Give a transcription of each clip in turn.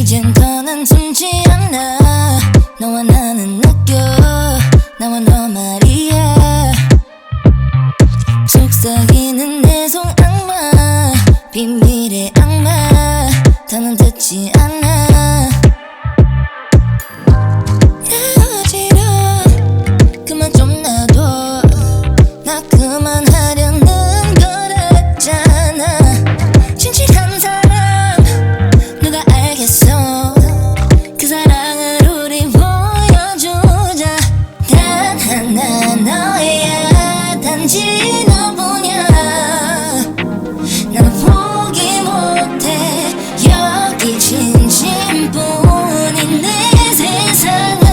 이젠 더는 숨지 않아. 너와 나는 느껴 나와 너 말이야. 속삭이는 내 손 악마 비밀의 악마 더는 듣지 않아. 헤어지려 그만 좀 놔둬. 나 그만하려는 거랬잖아. 진실한 사람 누가 알겠어. 그 사랑을 우리 보여주자. 단 하나 너야 단지 너뿐이야. 나는 포기 못해 여기 진심뿐인 내 세상을.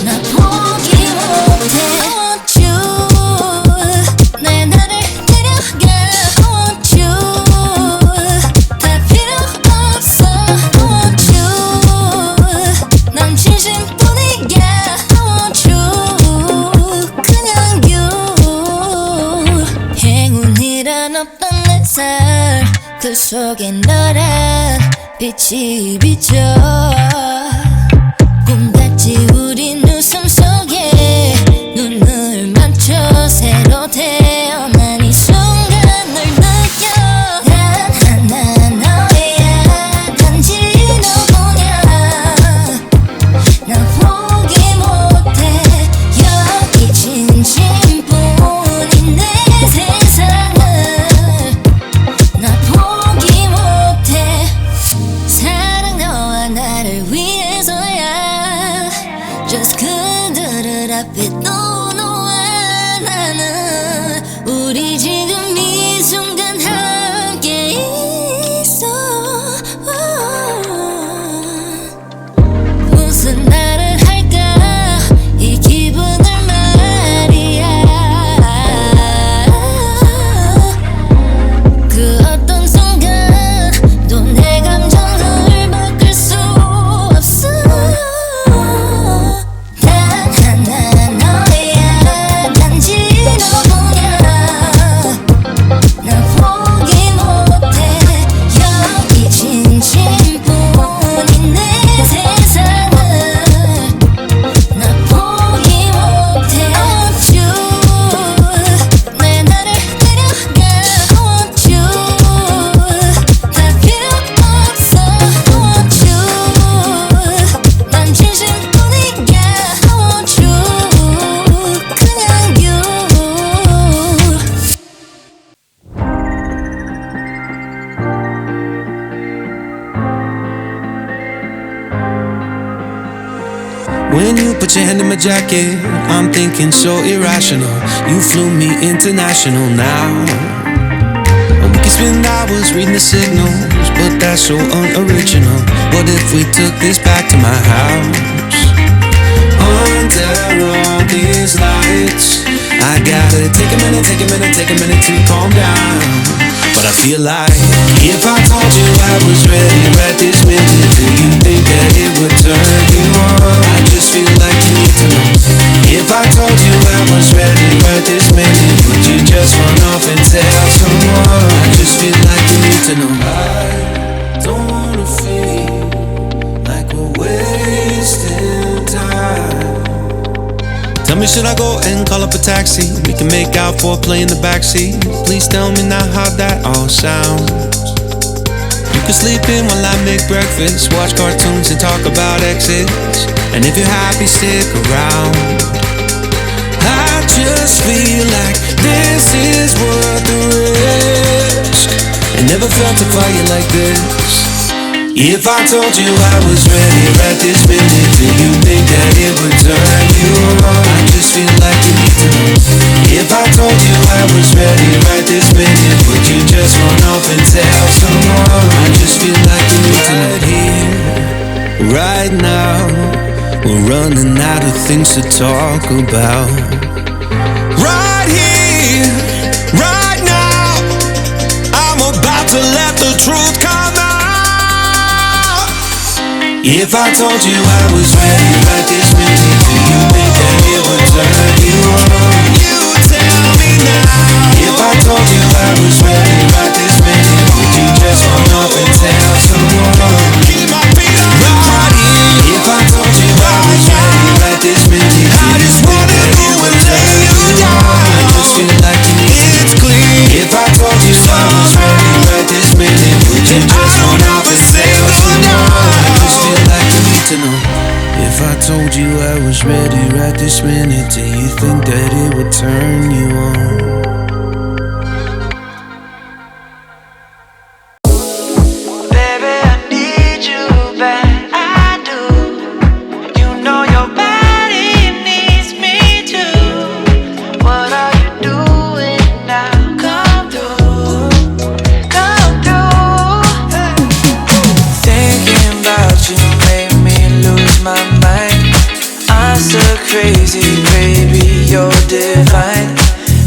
나 포기 못해. I want you 내 나를 데려가. I want you 다 필요 없어. I want you 난 진심뿐이야. I want you 그냥 you. 행운이란 없던 내 삶 그 속에 너란 빛이 비쳐. 꿈같이 우린 웃음 속에 눈을 맞춰 새로 태어난 이 순간을 느껴. 단 하나 너야 단지 너뿐이야. 난 포기 못해 여기 진심뿐인 내 세상을. 나 포기 못해. 사랑 너와 나를 위해서야. Just 그들을 앞에 놓아. 나는 우리 지금 이 순간 함께 있어. 무슨 말을 할까 이 기분을 말이야. 그 어떤 순간도 내 감정을 바꿀 수 없어. 단 하나 너야 단지 너뿐이야. 난 포기 못해 여기 진심뿐인 내 세상을. 나 포기 못해. I want you 내 나를 데려가. I want you 다 필요 없어. I want you 난 진심뿐이야. I want you 그냥 you. When you put your hand in my jacket, I'm thinking so irrational. You flew me international now. And we can spend hours reading the signals, but that's so unoriginal. What if we took this back to my house? Under all these lights, I gotta take a minute to calm down. But I feel like if I told you I was ready right this minute, do you think that it would turn you on? I just feel like you need to know. If I told you I was ready right this minute, would you just run off and tell someone? I just feel like you need to know. I don't wanna feel like we're wasting time. Tell me, should I go and call up a taxi? We can make out for a play in the backseat. Please tell me now how that all sounds. You can sleep in while I make breakfast, watch cartoons and talk about exes. And if you're happy, stick around. I just feel like this is worth the risk. I never felt a fire like this. If I told you I was ready right this minute, do you think that it would turn you on? I just feel like you need to know. If I told you I was ready right this minute, would you just run off and tell someone? I just feel like you need to know. Right here, right now, we're running out of things to talk about. Right here, right now, I'm about to let the truth come out. If I told you I was ready right this minute, do you think that it would turn you on? You tell me now. If I told you I was ready right this minute, would you just run off and tell someone? told you I was ready right this minute. Do you think that it would turn you on? Crazy, baby, you're divine.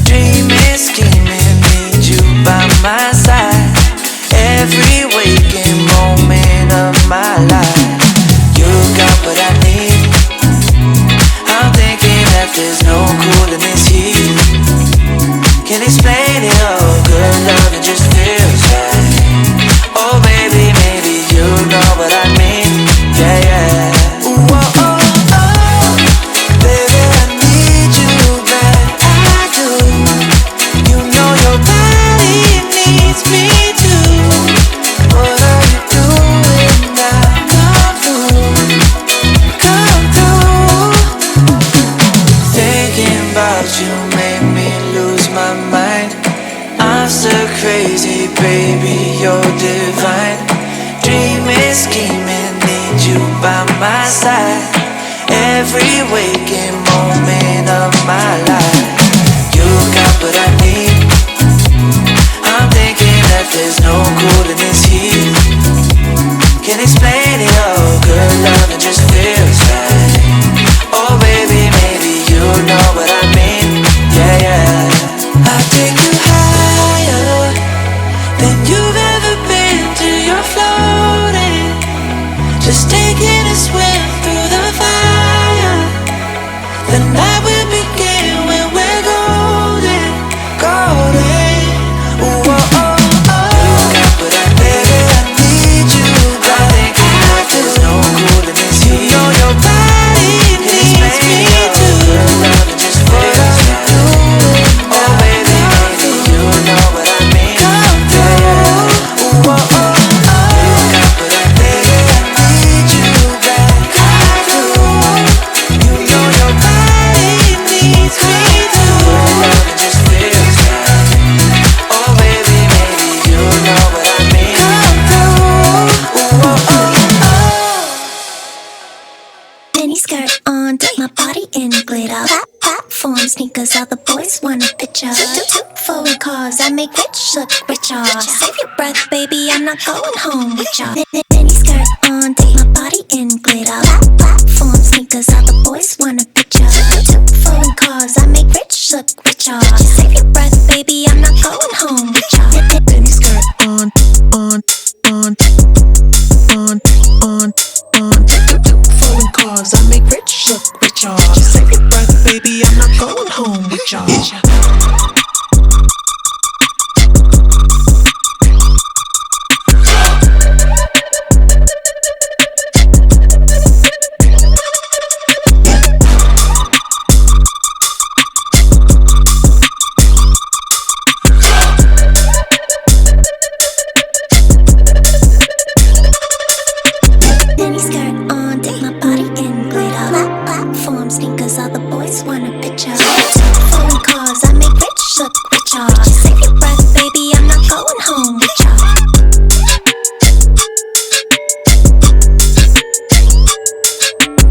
Dreaming, scheming, need you by my side. Every waking moment of my life, you got what I need. I'm thinking that there's no cooling this heat. Can't explain it all, good love, it just feels right. Oh baby, maybe you know what I mean. Yeah, yeah. Ooh, oh, oh. Crazy, baby, you're divine. Dreaming, scheming, need you by my side. Every waking moment of my life, you got what I need. I'm thinking that there's no cooling this heat. Can't explain it all, good love, it just feels right. Oh baby, maybe you know what I mean. Yeah, yeah. I'll take you higher than you've ever been till you're floating. Just taking a swim through the fire. The night will begin when we're golden, golden. Ooh, oh, oh, oh. You got what I need, I need you. I think that there's no cooling this heat. You know your body needs me too. Good love, it just feels right. Oh baby, baby, you know what I mean. Sneakers, all the boys want a picture. Two foreign cars, I make rich look richer. Save your breath, baby, I'm not going home with ya. Mini skirt on, take my body in glitter. Platform sneakers, all the boys want a picture. Two foreign cars, I make rich look richer. Save your breath, baby, I'm not going home with ya. Mini skirt on. Two foreign cars, I make rich look richer. Save your breath, baby, I'm not going home with y'all. Mini skirt on, take my body in glitter. Platform sneakers, all the boys want a picture. Foreign cars, I make rich look richer. Save your breath, baby, I'm not going home with ya.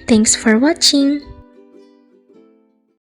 Thanks for watching!